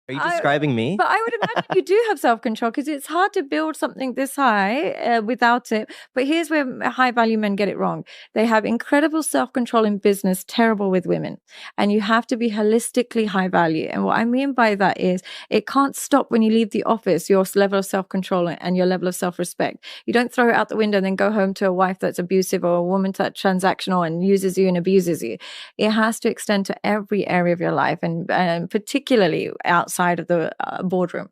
Are you describing me? But I would imagine you do have self-control because it's hard to build something this high without it. But here's where high value men get it wrong. They have incredible self-control in business, terrible with women. And you have to be holistically high value. And what I mean by that is it can't stop when you leave the office, your level of self-control and your level of self-respect. You don't throw it out the window and then go home to a wife that's abusive or a woman that's transactional and uses you and abuses you. It has to extend to every area of your life and particularly outside of the boardroom.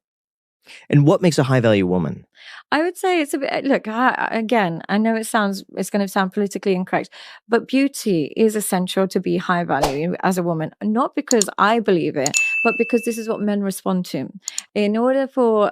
And what makes a high value woman? I would say it's a bit, look, again, I know it's going to sound politically incorrect, but beauty is essential to be high value as a woman, not because I believe it, but because this is what men respond to. In order for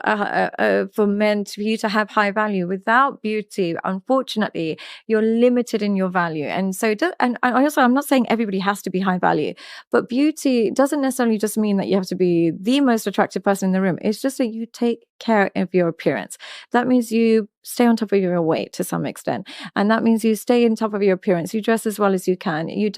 men, for you to have high value without beauty, unfortunately, you're limited in your value. And so, and also, I'm not saying everybody has to be high value, but beauty doesn't necessarily just mean that you have to be the most attractive person in the room. It's just that you take care of your appearance. That means you stay on top of your weight to some extent, and that means you stay on top of your appearance. You dress as well as you can. You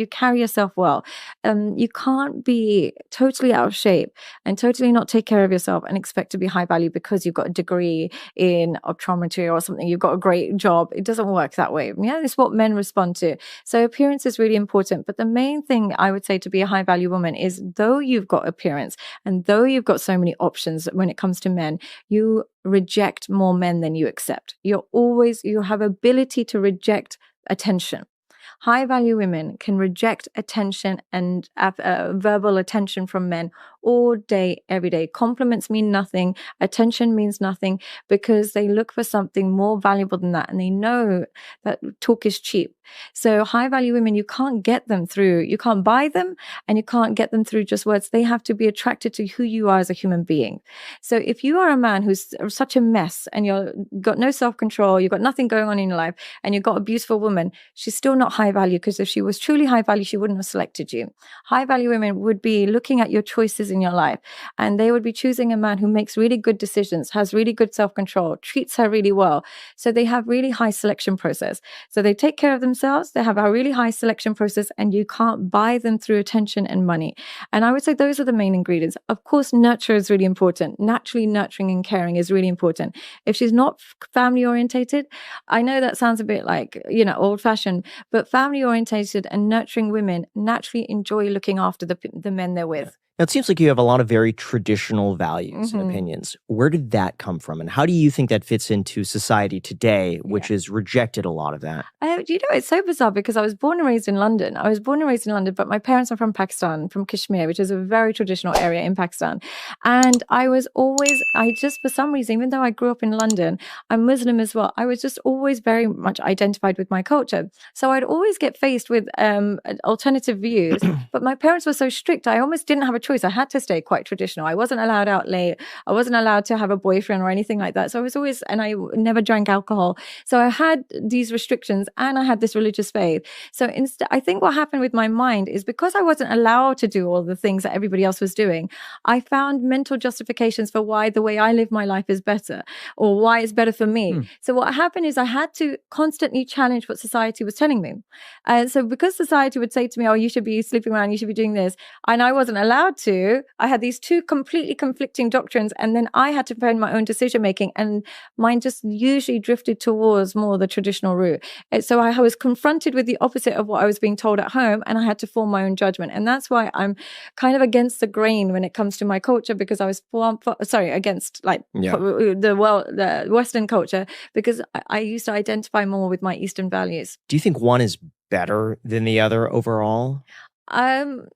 carry yourself well. You can't be totally out of shape and totally not take care of yourself and expect to be high value because you've got a degree in optometry or something. You've got a great job. It doesn't work that way. Yeah, it's what men respond to. So appearance is really important. But the main thing I would say to be a high value woman is, though you've got appearance and though you've got so many options when it comes to men, you reject more men than you accept. You have ability to reject attention. High value women can reject attention and verbal attention from men all day, every day. Compliments mean nothing. Attention means nothing because they look for something more valuable than that. And they know that talk is cheap. So high value women, you can't buy them and you can't get them through just words. They have to be attracted to who you are as a human being. So if you are a man who's such a mess and you've got no self-control, you've got nothing going on in your life, and you've got a beautiful woman, she's still not high value, because if she was truly high value, she wouldn't have selected you. High value women would be looking at your choices in your life, and they would be choosing a man who makes really good decisions, has really good self-control, treats her really well. So they have really high selection process. So they take care of themselves, they have a really high selection process, and you can't buy them through attention and money. And I would say those are the main ingredients. Of course, nurture is really important. Naturally nurturing and caring is really important. If she's not family orientated, I know that sounds a bit like, old fashioned, but family orientated and nurturing women naturally enjoy looking after the men they're with. Now, it seems like you have a lot of very traditional values and opinions. Where did that come from? And how do you think that fits into society today, which has rejected a lot of that? It's so bizarre because I was born and raised in London. But my parents are from Pakistan, from Kashmir, which is a very traditional area in Pakistan. And for some reason, even though I grew up in London, I'm Muslim as well, I was just always very much identified with my culture. So I'd always get faced with alternative views. But my parents were so strict, I almost didn't have a choice. I had to stay quite traditional. I wasn't allowed out late. I wasn't allowed to have a boyfriend or anything like that. So I never drank alcohol. So I had these restrictions and I had this religious faith. So instead, I think what happened with my mind is because I wasn't allowed to do all the things that everybody else was doing, I found mental justifications for why the way I live my life is better or why it's better for me. So what happened is I had to constantly challenge what society was telling me. And so because society would say to me, oh, you should be sleeping around, you should be doing this, and I wasn't allowed to, I had these two completely conflicting doctrines, and then I had to find my own decision making, and mine just usually drifted towards more the traditional route. And so I was confronted with the opposite of what I was being told at home, and I had to form my own judgment. And that's why I'm kind of against the grain when it comes to my culture, because I was against the Western culture, because I used to identify more with my Eastern values. Do you think one is better than the other overall? I know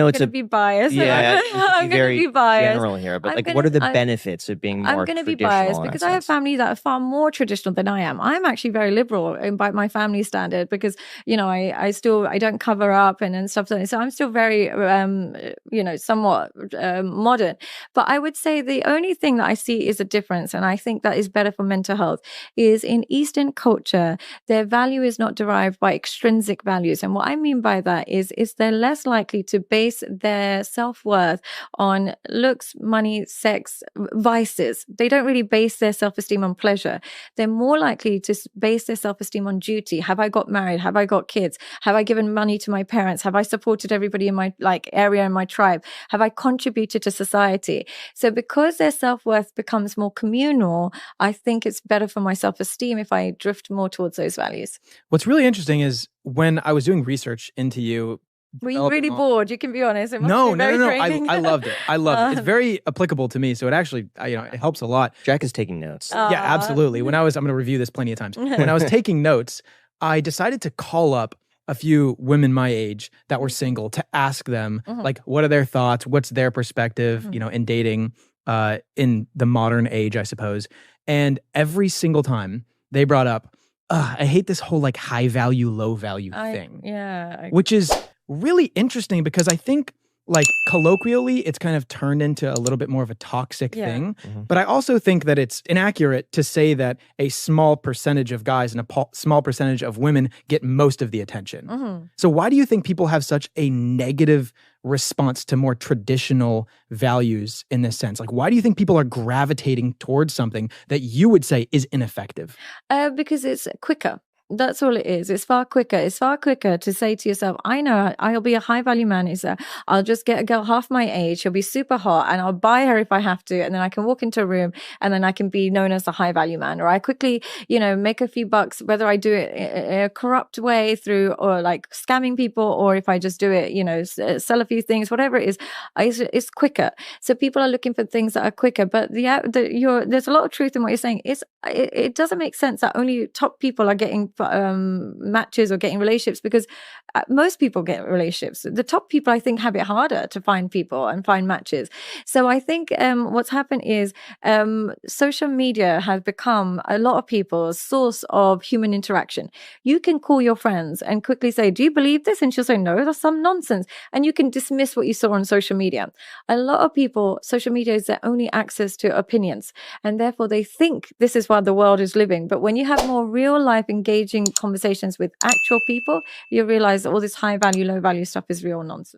it's going to be biased. Yeah, I'm going to be biased. General here, but what are the benefits of being more traditional? I'm going to be biased because I have family that are far more traditional than I am. I'm actually very liberal by my family standard because I don't cover up and stuff. So I'm still very somewhat modern. But I would say the only thing that I see is a difference, and I think that is better for mental health, is in Eastern culture, their value is not derived by extrinsic values. And what I mean by that is their they're less likely to base their self-worth on looks, money, sex, vices. They don't really base their self-esteem on pleasure. They're more likely to base their self-esteem on duty. Have I got married? Have I got kids? Have I given money to my parents? Have I supported everybody in my area, in my tribe? Have I contributed to society? So because their self-worth becomes more communal, I think it's better for my self-esteem if I drift more towards those values. What's really interesting is when I was doing research into you. Were you really bored? You can be honest. It must be very draining. I loved it. I loved it. It's very applicable to me. So it actually, it helps a lot. Jack is taking notes. Yeah, absolutely. I'm going to review this plenty of times. When I was taking notes, I decided to call up a few women my age that were single to ask them, like, what are their thoughts? What's their perspective, in dating in the modern age, I suppose. And every single time they brought up, I hate this whole like high value, low value thing. Which is really interesting because I think like colloquially, it's kind of turned into a little bit more of a toxic thing. But I also think that it's inaccurate to say that a small percentage of guys and a small percentage of women get most of the attention. So why do you think people have such a negative response to more traditional values in this sense? Like, why do you think people are gravitating towards something that you would say is ineffective? Because it's quicker. That's all it is. It's far quicker. It's far quicker to say to yourself, I know I'll be a high value man. I'll just get a girl half my age. She'll be super hot and I'll buy her if I have to. And then I can walk into a room and then I can be known as a high value man. Or I quickly, make a few bucks, whether I do it in a corrupt way through or like scamming people, or if I just do it, sell a few things, whatever it is, it's quicker. So people are looking for things that are quicker. But there's a lot of truth in what you're saying. It doesn't make sense that only top people are getting matches or getting relationships, because most people get relationships. The top people, I think, have it harder to find people and find matches. So I think what's happened is social media has become a lot of people's source of human interaction. You can call your friends and quickly say, do you believe this? And she'll say, no, that's some nonsense. And you can dismiss what you saw on social media. A lot of people, social media is their only access to opinions. And therefore they think this is what the world is living. But when you have more real life engaging conversations with actual people, you realize that all this high value, low value stuff is real nonsense.